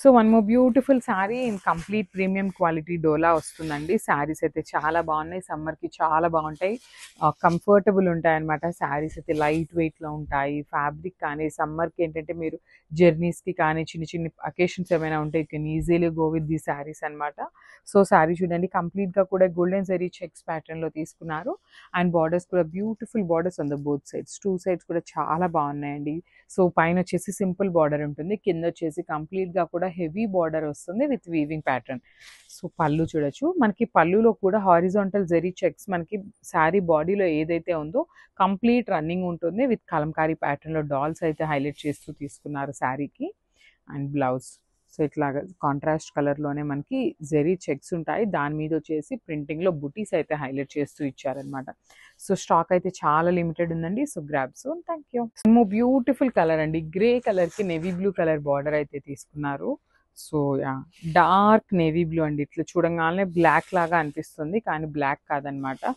So one more beautiful sari in complete premium quality Dola వస్తుందండి. శారీస్ అయితే చాలా బాగున్నాయి, సమ్మర్కి చాలా బాగుంటాయి, కంఫర్టబుల్ ఉంటాయి అనమాట. శారీస్ అయితే లైట్ వెయిట్లో ఉంటాయి. ఫ్యాబ్రిక్ కానీ సమ్మర్కి ఏంటంటే మీరు జర్నీస్కి కానీ చిన్న చిన్న అకేషన్స్ ఏమైనా ఉంటే you can easily go with the saris అనమాట. సో శారీ చూడండి, కంప్లీట్గా కూడా గోల్డెన్ జరీ చెక్స్ ప్యాటర్న్లో తీసుకున్నారు. అండ్ బార్డర్స్ కూడా beautiful borders on the both sides, two sides కూడా చాలా బాగున్నాయండి. సో పైన వచ్చేసి సింపుల్ బార్డర్ ఉంటుంది, కింద వచ్చేసి కంప్లీట్గా కూడా హెవీ బార్డర్ వస్తుంది విత్ వీవింగ్ ప్యాటర్న్. సో పళ్ళు చూడొచ్చు, మనకి పళ్ళులో కూడా హారిజాంటల్ జెరీ చెక్స్ మనకి శారీ బాడీలో ఏదైతే ఉందో కంప్లీట్ రన్నింగ్ ఉంటుంది విత్ కలంకారీ ప్యాటర్న్లో డాల్స్ అయితే హైలైట్ చేస్తూ తీసుకున్నారు శారీకి. అండ్ బ్లౌజ్ సో ఇట్లాగా కాంట్రాస్ట్ కలర్లోనే మనకి జెరీ చెక్స్ ఉంటాయి, దాని మీద వచ్చేసి ప్రింటింగ్లో బుటీస్ అయితే హైలైట్ చేస్తూ ఇచ్చారనమాట. సో స్టాక్ అయితే చాలా లిమిటెడ్ ఉందండి. So grab son. Thank you. Beautiful colour అండి, గ్రే కలర్కి నేవీ బ్లూ కలర్ బార్డర్ అయితే తీసుకున్నారు. So yeah, dark navy blue అండి, ఇట్లా చూడంగానే బ్లాక్ లాగా అనిపిస్తుంది కానీ బ్లాక్ కాదనమాట.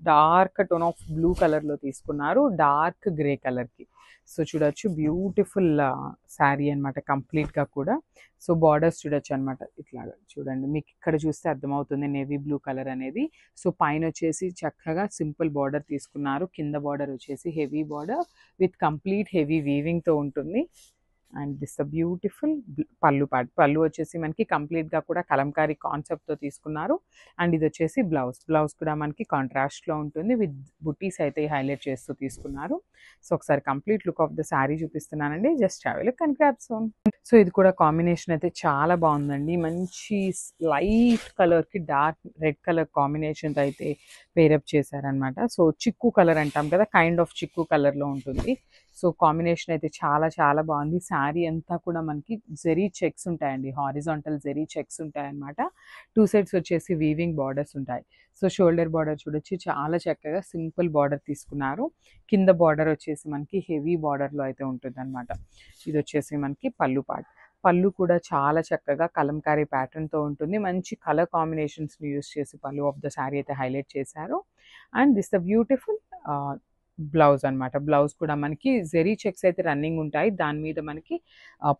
డార్క్ టోన్ ఆఫ్ బ్లూ కలర్లో తీసుకున్నారు డార్క్ గ్రే కలర్కి. సో చూడొచ్చు బ్యూటిఫుల్ శారీ అనమాట కంప్లీట్గా కూడా. సో బార్డర్స్ చూడొచ్చు అనమాట, ఇట్లాగా చూడండి, మీకు ఇక్కడ చూస్తే అర్థమవుతుంది నేవీ బ్లూ కలర్ అనేది. సో పైన వచ్చేసి చక్కగా సింపుల్ బార్డర్ తీసుకున్నారు, కింద బార్డర్ వచ్చేసి heavy border with complete heavy వీవింగ్తో ఉంటుంది. And this the beautiful pallu part, pallu వచ్చేసి మనకి కంప్లీట్గా కూడా కలంకారీ కాన్సెప్ట్తో తీసుకున్నారు. అండ్ ఇది వచ్చేసి బ్లౌజ్, బ్లౌజ్ కూడా మనకి కాంట్రాస్ట్లో ఉంటుంది విత్ బుటీస్ అయితే హైలైట్ చేస్తూ తీసుకున్నారు. సో ఒకసారి complete look of the sari చూపిస్తున్నానండి, just have a look and grab soon. So ఇది కూడా కాంబినేషన్ అయితే చాలా బాగుందండి, మంచి లైట్ కలర్కి డార్క్ రెడ్ కలర్ కాంబినేషన్తో అయితే పేరప్ చేశారనమాట. సో చిక్కు కలర్ అంటాం కదా, కైండ్ ఆఫ్ చిక్కు కలర్లో ఉంటుంది. సో కాంబినేషన్ అయితే చాలా చాలా బాగుంది. శారీ అంతా కూడా మనకి జెరీ చెక్స్ ఉంటాయండి, హారిజాంటల్ జెరీ చెక్స్ ఉంటాయన్నమాట. టూ సైడ్స్ వచ్చేసి వీవింగ్ బార్డర్స్ ఉంటాయి. సో షోల్డర్ బార్డర్ చూడొచ్చు, చాలా చక్కగా సింపుల్ బార్డర్ తీసుకున్నారు. కింద బార్డర్ వచ్చేసి మనకి హెవీ బార్డర్లో అయితే ఉంటుంది అనమాట. ఇది వచ్చేసి మనకి పళ్ళు పార్ట్, పళ్ళు కూడా చాలా చక్కగా కలంకారీ ప్యాటర్న్తో ఉంటుంది, మంచి కలర్ కాంబినేషన్స్ని యూస్ చేసి పళ్ళు ఆఫ్ ద శారీ అయితే హైలైట్ చేశారు. And this the beautiful blouse అనమాట. బ్లౌజ్ కూడా మనకి జెరీ చెక్స్ అయితే రన్నింగ్ ఉంటాయి, దాని మీద మనకి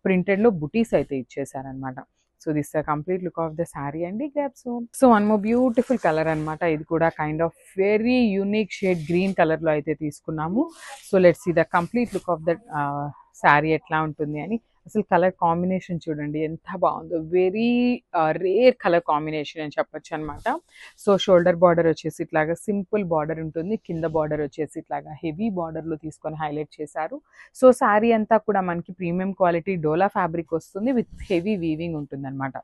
ప్రింటెడ్లో బుటీస్ అయితే ఇచ్చేసారనమాట. So this the complete look of the sari అండి. Grab soon. So one more beautiful colour అనమాట, ఇది కూడా kind of very unique shade green కలర్లో అయితే తీసుకున్నాము. So let's see the complete look of the sari ఎట్లా ఉంటుంది అని. అసలు కలర్ కాంబినేషన్ చూడండి ఎంత బాగుందో, వెరీ రేర్ కలర్ కాంబినేషన్ అని చెప్పొచ్చు అనమాట. సో షోల్డర్ బార్డర్ వచ్చేసి ఇట్లాగా సింపుల్ బార్డర్ ఉంటుంది, కింద బార్డర్ వచ్చేసి ఇట్లాగా హెవీ బార్డర్లో తీసుకొని హైలైట్ చేశారు. సో శారీ అంతా కూడా మనకి ప్రీమియం క్వాలిటీ డోలా ఫ్యాబ్రిక్ వస్తుంది విత్ హెవీ వీవింగ్ ఉంటుంది అనమాట.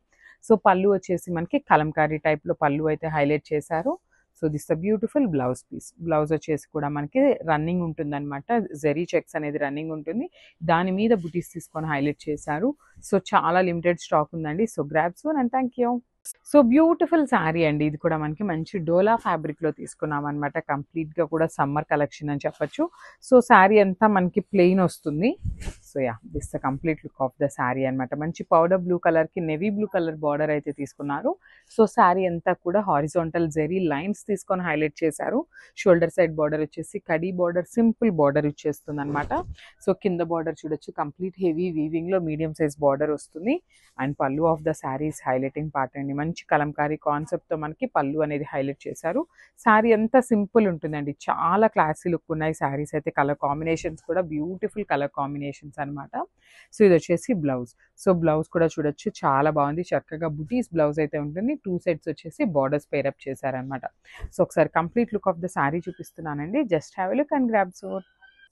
సో పళ్ళు వచ్చేసి మనకి కలంకారీ టైప్లో పళ్ళు అయితే హైలైట్ చేశారు. So this the beautiful blouse piece, blouse వచ్చేసి కూడా మనకి రన్నింగ్ ఉంటుంది అనమాట, జెరీ చెక్స్ అనేది రన్నింగ్ ఉంటుంది, దాని మీద బుటీస్ తీసుకొని హైలైట్ చేశారు. సో చాలా లిమిటెడ్ స్టాక్ ఉందండి. So grab son and thank you. So beautiful sari అండి, ఇది కూడా మనకి మంచి డోలా ఫ్యాబ్రిక్లో తీసుకున్నాం అనమాట, కంప్లీట్గా కూడా సమ్మర్ కలెక్షన్ అని చెప్పొచ్చు. సో శారీ అంతా మనకి ప్లెయిన్ వస్తుంది. So yeah, this the complete look of the sari అనమాట. మంచి పౌడర్ బ్లూ కలర్కి నెవీ బ్లూ కలర్ బార్డర్ అయితే తీసుకున్నారు. సో శారీ అంతా కూడా హారిజాంటల్ జెరీ లైన్స్ తీసుకొని హైలైట్ చేశారు. షోల్డర్ సైడ్ బార్డర్ వచ్చేసి కడీ బార్డర్ సింపుల్ బార్డర్ ఇచ్చేస్తుంది అనమాట. సో కింద బార్డర్ చూడొచ్చు, కంప్లీట్ హెవీ వీవింగ్లో మీడియం సైజ్ బార్డర్ వస్తుంది. And pallu of the saris highlighting part అండి, మంచి కలంకారీ కాన్సెప్ట్తో మనకి పళ్ళు అనేది హైలైట్ చేశారు. శారీ అంతా సింపుల్ ఉంటుందండి, చాలా క్లాసీ లుక్ ఉన్నాయి శారీస్ అయితే. కలర్ కాంబినేషన్స్ కూడా బ్యూటిఫుల్ కలర్ కాంబినేషన్స్ అనమాట. సో ఇది వచ్చేసి బ్లౌజ్. సో బ్లౌజ్ కూడా చూడొచ్చు చాలా బాగుంది, చక్కగా బుటీస్ బ్లౌజ్ అయితే ఉంటుంది, టూ సెట్స్ వచ్చేసి బార్డర్స్ పేరప్ చేశారనమాట. సో ఒకసారి complete look of the sari చూపిస్తున్నానండి, just have a look and grab soon.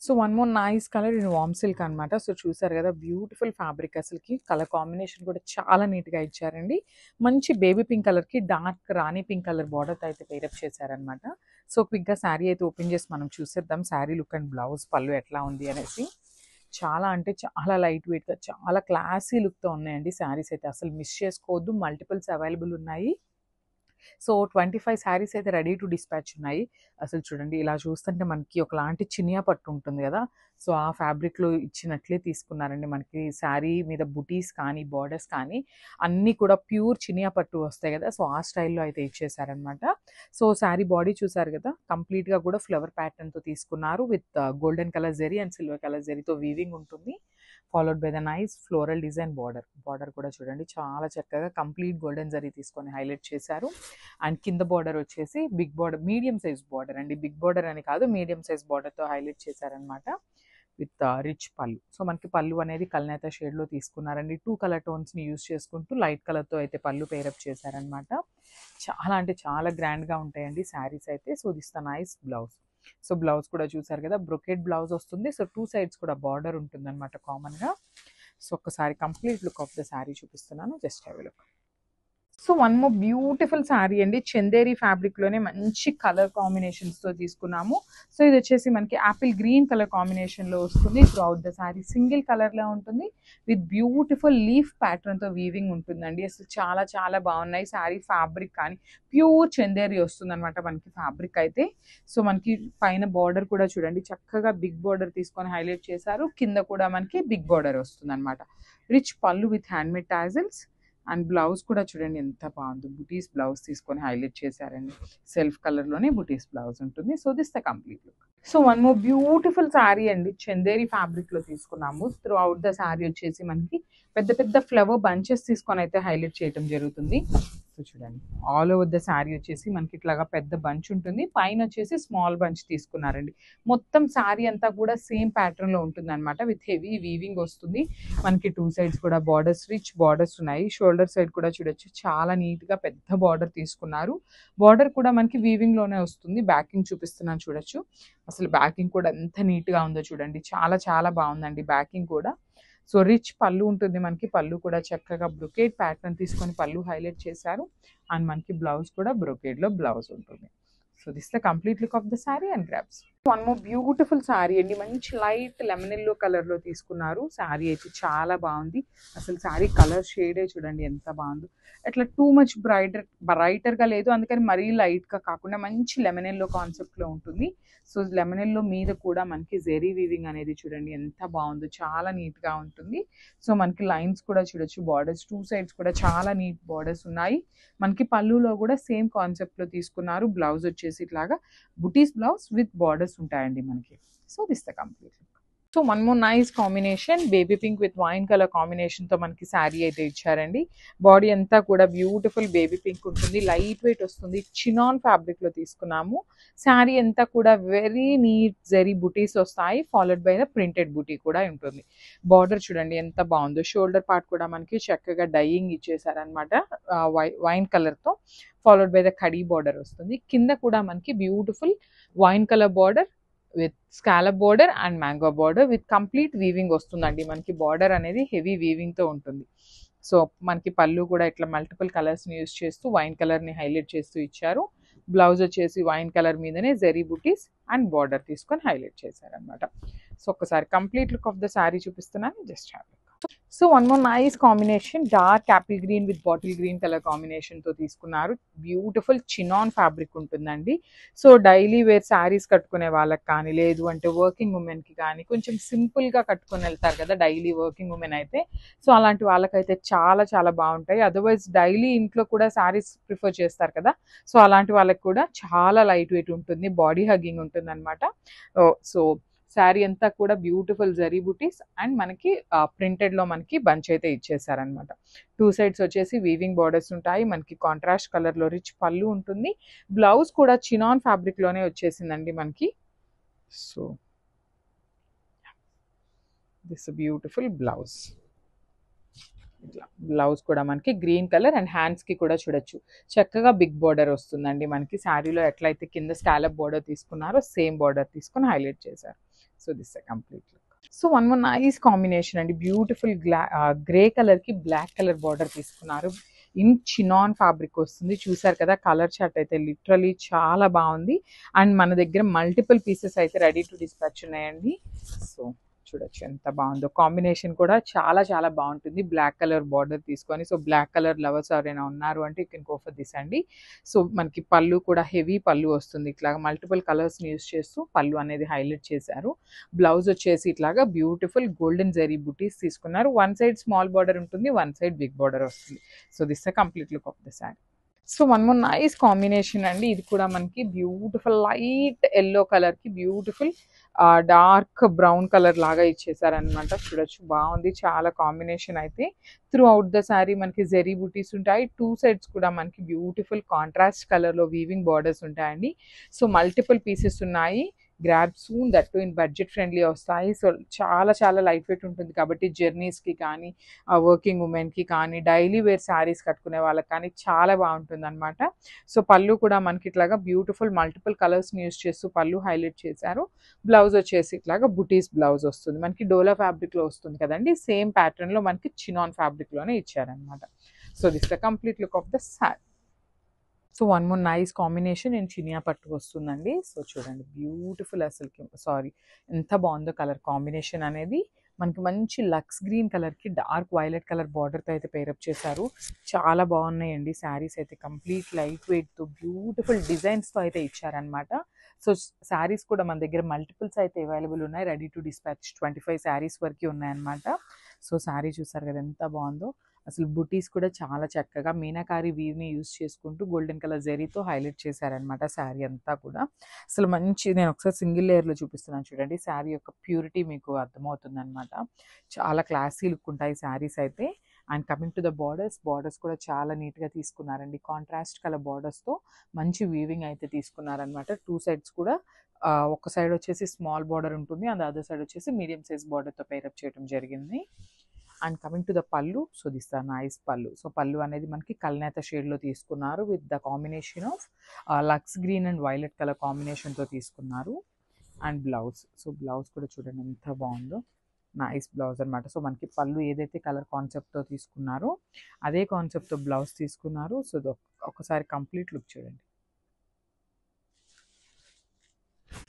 So one more nice colour in warm silk అనమాట. సో చూసారు కదా బ్యూటిఫుల్ ఫ్యాబ్రిక్, అసలుకి కలర్ కాంబినేషన్ కూడా చాలా నీట్గా ఇచ్చారండి. మంచి బేబీ పింక్ కలర్కి డార్క్ రాణి పింక్ కలర్ బార్డర్తో అయితే పేరప్ చేశారనమాట. సో క్విక్గా శారీ అయితే ఓపెన్ చేసి మనం చూసేద్దాం శారీ లుక్ అండ్ బ్లౌజ్ పళ్ళు ఎట్లా ఉంది అనేసి. చాలా అంటే చాలా లైట్ వెయిట్గా చాలా క్లాసీ లుక్తో ఉన్నాయండి శారీస్ అయితే, అసలు మిస్ చేసుకోవద్దు, మల్టిపుల్స్ అవైలబుల్ ఉన్నాయి. సో 25 శారీస్ అయితే రెడీ టు డిస్పాచ్ ఉన్నాయి. అసలు చూడండి, ఇలా చూస్తుంటే మనకి ఒకలాంటి చినియా పట్టు ఉంటుంది కదా, సో ఆ ఫ్యాబ్రిక్లో ఇచ్చినట్లే తీసుకున్నారండి. మనకి శారీ మీద బుటీస్ కానీ బార్డర్స్ కానీ అన్నీ కూడా ప్యూర్ చినియా పట్టు వస్తాయి కదా, సో ఆ స్టైల్లో అయితే ఇచ్చేసారనమాట. సో శారీ బాడీ చూసారు కదా, కంప్లీట్గా కూడా ఫ్లవర్ ప్యాటర్న్తో తీసుకున్నారు with golden colour zari and silver colour జెరీతో వీవింగ్ ఉంటుంది. Followed by the nice floral design border కూడా చూడండి చాలా చక్కగా కంప్లీట్ గోల్డెన్ జరీ తీసుకొని హైలైట్ చేశారు. అండ్ కింద బార్డర్ వచ్చేసి big border, medium size border అండి, బిగ్ బార్డర్ అని కాదు, మీడియం సైజ్ బార్డర్తో హైలైట్ చేశారనమాట విత్ రిచ్ పళ్ళు. సో మనకి పళ్ళు అనేది కల్నేత షేడ్లో తీసుకున్నారండి. 2 కలర్ టోన్స్ని యూస్ చేసుకుంటూ లైట్ కలర్తో అయితే పళ్ళు పేరప్ చేశారనమాట. చాలా అంటే చాలా గ్రాండ్గా ఉంటాయండి శారీస్ అయితే. So this the nice blouse. So blouse కూడా చూసారు కదా, బ్రొకెట్ బ్లౌజ్ వస్తుంది. సో 2 సైడ్స్ కూడా బార్డర్ ఉంటుంది అనమాట కామన్గా. సో ఒక్కసారి complete look of the sari చూపిస్తున్నాను, just have a look. So one more beautiful sari అండి, చందేరి ఫ్యాబ్రిక్లోనే మంచి కలర్ కాంబినేషన్స్తో తీసుకున్నాము. సో ఇది వచ్చేసి మనకి యాపిల్ గ్రీన్ కలర్ కాంబినేషన్లో వస్తుంది. Through out the sari single కలర్లో ఉంటుంది విత్ బ్యూటిఫుల్ లీఫ్ ప్యాటర్న్తో వీవింగ్ ఉంటుందండి. అసలు చాలా చాలా బాగున్నాయి. శారీ ఫ్యాబ్రిక్ కానీ ప్యూర్ చందేరి వస్తుంది అనమాట మనకి ఫ్యాబ్రిక్ అయితే. సో మనకి పైన బార్డర్ కూడా చూడండి చక్కగా బిగ్ బార్డర్ తీసుకొని హైలైట్ చేశారు. కింద కూడా మనకి బిగ్ బార్డర్ వస్తుంది అనమాట. రిచ్ పళ్ళు with handmade tassels. And blouse కూడా చూడండి ఎంత బాగుంది, బుటీస్ బ్లౌజ్ తీసుకొని హైలైట్ చేశారండి. సెల్ఫ్ కలర్లోనే బుటీస్ బ్లౌజ్ ఉంటుంది. So this the complete look. So one more beautiful sari అండి, చందేరి ఫ్యాబ్రిక్లో తీసుకున్నాము. త్రూ అవుట్ ద శారీ వచ్చేసి మనకి పెద్ద పెద్ద ఫ్లవర్ బంచెస్ తీసుకొని అయితే హైలైట్ చేయడం జరుగుతుంది. సో చూడండి ఆల్ ఓవర్ ద శారీ వచ్చేసి మనకి ఇట్లాగా పెద్ద బంచ్ ఉంటుంది, పైన వచ్చేసి స్మాల్ బంచ్ తీసుకున్నారండి. మొత్తం శారీ అంతా కూడా సేమ్ ప్యాటర్న్లో ఉంటుంది అనమాట, విత్ హెవీ వీవింగ్ వస్తుంది. మనకి 2 సైడ్స్ కూడా బార్డర్స్, రిచ్ బార్డర్స్ ఉన్నాయి. షోల్డర్ సైడ్ కూడా చూడొచ్చు చాలా నీట్గా పెద్ద బార్డర్ తీసుకున్నారు. బార్డర్ కూడా మనకి వీవింగ్లోనే వస్తుంది. బ్యాకింగ్ చూపిస్తున్నాను చూడొచ్చు, అసలు బ్యాకింగ్ కూడా ఎంత నీట్గా ఉందో చూడండి, చాలా చాలా బాగుందండి బ్యాకింగ్ కూడా. సో రిచ్ పళ్ళు ఉంటుంది మనకి, పళ్ళు కూడా చక్కగా బ్రొకేడ్ ప్యాటర్న్ తీసుకొని పళ్ళు హైలైట్ చేశారు. అండ్ మనకి బ్లౌజ్ కూడా బ్రొకేడ్లో బ్లౌజ్ ఉంటుంది. So this the complete look of the sari and grabs. One more beautiful sari అండి, మంచి లైట్ లెమన్ ఎల్లో కలర్లో తీసుకున్నారు. శారీ అయితే చాలా బాగుంది. అసలు శారీ కలర్ షేడే చూడండి ఎంత బాగుందో. అట్లా టూ మచ్ బ్రైటర్గా లేదు, అందుకని మరీ లైట్గా కాకుండా మంచి లెమన్ ఎల్లో కాన్సెప్ట్లో ఉంటుంది. సో లెమన్ ఎల్లో మీద కూడా మనకి జెరీ వీవింగ్ అనేది చూడండి ఎంత బాగుందో, చాలా నీట్గా ఉంటుంది. సో మనకి లైన్స్ కూడా చూడొచ్చు, బార్డర్స్ 2 సైడ్స్ కూడా చాలా నీట్ బార్డర్స్ ఉన్నాయి. మనకి పళ్ళులో కూడా సేమ్ కాన్సెప్ట్లో తీసుకున్నారు. బ్లౌజ్ వచ్చేసి ఇట్లాగా బుటీస్ బ్లౌజ్ విత్ బార్డర్స్ ఉంటాయండి మనకి. So this the complete look. So one more nice combination, baby pink with wine colour కాంబినేషన్తో మనకి శారీ అయితే ఇచ్చారండి. బాడీ అంతా కూడా బ్యూటిఫుల్ బేబీ పింక్ ఉంటుంది, లైట్ వెయిట్ వస్తుంది. చినాన్ ఫ్యాబ్రిక్లో తీసుకున్నాము. శారీ అంతా కూడా వెరీ నీట్ జెరీ బుటీస్ వస్తాయి, ఫాలోడ్ బై ద ప్రింటెడ్ బుటీ కూడా ఉంటుంది. బార్డర్ చూడండి ఎంత బాగుందో. షోల్డర్ పార్ట్ కూడా మనకి చక్కగా డైయింగ్ ఇచ్చేసారనమాట వైన్ కలర్తో, followed by the khadi border వస్తుంది. కింద కూడా మనకి beautiful wine colour border with scallop border and mango border with complete weaving వస్తుందండి. మనకి బార్డర్ అనేది హెవీ వీవింగ్తో ఉంటుంది. సో మనకి పళ్ళు కూడా ఇట్లా మల్టిపుల్ కలర్స్ని యూజ్ చేస్తూ వైన్ కలర్ని హైలైట్ చేస్తూ ఇచ్చారు. బ్లౌజ్ వచ్చేసి వైన్ కలర్ మీదనే జెరీ బుటీస్ అండ్ బార్డర్ తీసుకొని హైలైట్ చేశారనమాట. సో ఒక్కసారి complete look of the sari చూపిస్తున్నాను, just have. So one more nice combination, dark apple green with bottle green colour కాంబినేషన్తో తీసుకున్నారు. బ్యూటిఫుల్ చినాన్ ఫ్యాబ్రిక్ ఉంటుందండి. సో డైలీ వేర్ శారీస్ కట్టుకునే వాళ్ళకి కానీ, లేదు అంటే వర్కింగ్ ఉమెన్కి కానీ, కొంచెం సింపుల్గా కట్టుకొని వెళ్తారు కదా డైలీ వర్కింగ్ ఉమెన్ అయితే, సో అలాంటి వాళ్ళకైతే చాలా చాలా బాగుంటాయి. అదర్వైజ్ డైలీ ఇంట్లో కూడా శారీస్ ప్రిఫర్ చేస్తారు కదా, సో అలాంటి వాళ్ళకి కూడా చాలా లైట్ వెయిట్ ఉంటుంది, బాడీ హగ్గింగ్ ఉంటుంది అనమాట. సో శారీ అంతా కూడా బ్యూటిఫుల్ జరీ బుటీస్ అండ్ మనకి ప్రింటెడ్లో మనకి బంచ్ అయితే ఇచ్చేసారనమాట. 2 సైడ్స్ వచ్చేసి వీవింగ్ బార్డర్స్ ఉంటాయి. మనకి కాంట్రాస్ట్ కలర్లో రిచ్ పళ్ళు ఉంటుంది. బ్లౌజ్ కూడా చినాన్ ఫ్యాబ్రిక్లోనే వచ్చేసిందండి మనకి. So this beautiful blouse. ఇట్లా బ్లౌజ్ కూడా మనకి గ్రీన్ కలర్ అండ్ హ్యాండ్స్కి కూడా చూడొచ్చు చక్కగా బిగ్ బార్డర్ వస్తుందండి మనకి. శారీలో ఎట్లయితే కింద స్కాలప్ బార్డర్ తీసుకున్నారో సేమ్ బార్డర్ తీసుకొని హైలైట్ చేశారు. So this complete look. So one more nice combination అండి, బ్యూటిఫుల్ గ్రే కలర్కి బ్లాక్ కలర్ బార్డర్ తీసుకున్నారు. ఇన్ చినాన్ ఫ్యాబ్రిక్ వస్తుంది, చూసారు కదా కలర్ చార్ట్ అయితే లిటరలీ చాలా బాగుంది. అండ్ మన దగ్గర మల్టిపుల్ పీసెస్ అయితే రెడీ టు డిస్పాచ్ ఉన్నాయండి. సో చూడొచ్చు ఎంత బాగుందో, కాంబినేషన్ కూడా చాలా చాలా బాగుంటుంది. బ్లాక్ కలర్ బార్డర్ తీసుకొని, సో బ్లాక్ కలర్ లవర్స్ ఎవరైనా ఉన్నారు అంటే you can go for this అండి. సో మనకి పళ్ళు కూడా హెవీ పళ్ళు వస్తుంది, ఇట్లాగా మల్టిపుల్ కలర్స్ని యూస్ చేస్తూ పళ్ళు అనేది హైలైట్ చేశారు. బ్లౌజ్ వచ్చేసి ఇట్లాగా బ్యూటిఫుల్ గోల్డెన్ జరీ బుటీస్ తీసుకున్నారు. 1 సైడ్ స్మాల్ బార్డర్ ఉంటుంది, 1 సైడ్ బిగ్ బార్డర్ వస్తుంది. So this the complete look of the sari. So one more nice combination అండి. ఇది కూడా మనకి బ్యూటిఫుల్ లైట్ ఎల్లో కలర్ కి బ్యూటిఫుల్ డార్క్ బ్రౌన్ కలర్ లాగా ఇచ్చేసారనమాట. చూడొచ్చు బాగుంది చాలా కాంబినేషన్ అయితే. త్రూ అవుట్ ద శారీ మనకి జెరీ బూటీస్ ఉంటాయి. టూ సైడ్స్ కూడా మనకి బ్యూటిఫుల్ కాంట్రాస్ట్ కలర్ లో వీవింగ్ బార్డర్స్ ఉంటాయండి. సో మల్టిపుల్ పీసెస్ ఉన్నాయి. Grab soon that to in budget friendly వస్తాయి. సో చాలా చాలా లైట్ వెయిట్ ఉంటుంది కాబట్టి జర్నీస్కి కానీ వర్కింగ్ ఉమెన్కి కానీ డైలీ వేర్ శారీస్ కట్టుకునే వాళ్ళకి కానీ చాలా బాగుంటుంది అనమాట. సో పళ్ళు కూడా మనకి ఇట్లాగా బ్యూటిఫుల్ మల్టిపుల్ కలర్స్ని యూస్ చేస్తూ పళ్ళు హైలైట్ చేశారు. బ్లౌజ్ వచ్చేసి ఇట్లాగా బుటీస్ బ్లౌజ్ వస్తుంది. మనకి డోలా ఫ్యాబ్రిక్లో వస్తుంది కదండి. సేమ్ ప్యాటర్న్లో మనకి చినాన్ ఫ్యాబ్రిక్లోనే ఇచ్చారనమాట. So this the complete look of the sari. So one more nice combination నేను చినియా పట్టు వస్తుందండి. సో చూడండి బ్యూటిఫుల్ అసలుకి సారీ ఎంత బాగుందో కలర్ కాంబినేషన్ అనేది. మనకి మంచి లక్స్ గ్రీన్ కలర్కి డార్క్ వైలెట్ కలర్ బార్డర్తో అయితే పేరప్ చేశారు. చాలా బాగున్నాయండి శారీస్ అయితే. కంప్లీట్ లైట్ వెయిట్తో బ్యూటిఫుల్ డిజైన్స్తో అయితే ఇచ్చారనమాట. సో శారీస్ కూడా మన దగ్గర మల్టిపుల్స్ అయితే అవైలబుల్ ఉన్నాయి. రెడీ టు డిస్పాచ్ 25 శారీస్ వరకు ఉన్నాయన్నమాట. సో శారీ చూసారు కదా ఎంత బాగుందో. అసలు బుటీస్ కూడా చాలా చక్కగా మీనాకారి వీవ్ని యూస్ చేసుకుంటూ గోల్డెన్ కలర్ జెరీతో హైలైట్ చేశారనమాట శారీ అంతా కూడా. అసలు మంచి నేను ఒకసారి సింగిల్ లేయర్లో చూపిస్తున్నాను చూడండి. శారీ యొక్క ప్యూరిటీ మీకు అర్థమవుతుంది అనమాట. చాలా క్లాసీ లుక్ ఉంటాయి శారీస్ అయితే. And coming to the borders, borders కూడా చాలా నీట్గా తీసుకున్నారండి. కాంట్రాస్ట్ కలర్ బార్డర్స్తో మంచి వీవింగ్ అయితే తీసుకున్నారనమాట. టూ సైడ్స్ కూడా ఒక సైడ్ వచ్చేసి స్మాల్ బార్డర్ ఉంటుంది, అండ్ అదర్ సైడ్ వచ్చేసి మీడియం సైజ్ బార్డర్తో పేరప్ చేయడం జరిగింది. And coming to the pallu, so this the nice pallu. So pallu అనేది మనకి కల్నేత షేడ్లో తీసుకున్నారు with the combination of lux green and violet colour కాంబినేషన్తో తీసుకున్నారు. అండ్ బ్లౌజ్, సో బ్లౌజ్ కూడా చూడండి ఎంత బాగుందో. నైస్ బ్లౌజ్ అనమాట. సో మనకి పళ్ళు ఏదైతే కలర్ కాన్సెప్ట్తో తీసుకున్నారో అదే కాన్సెప్ట్తో బ్లౌజ్ తీసుకున్నారు. సో ఒకసారి కంప్లీట్ లుక్ చూడండి.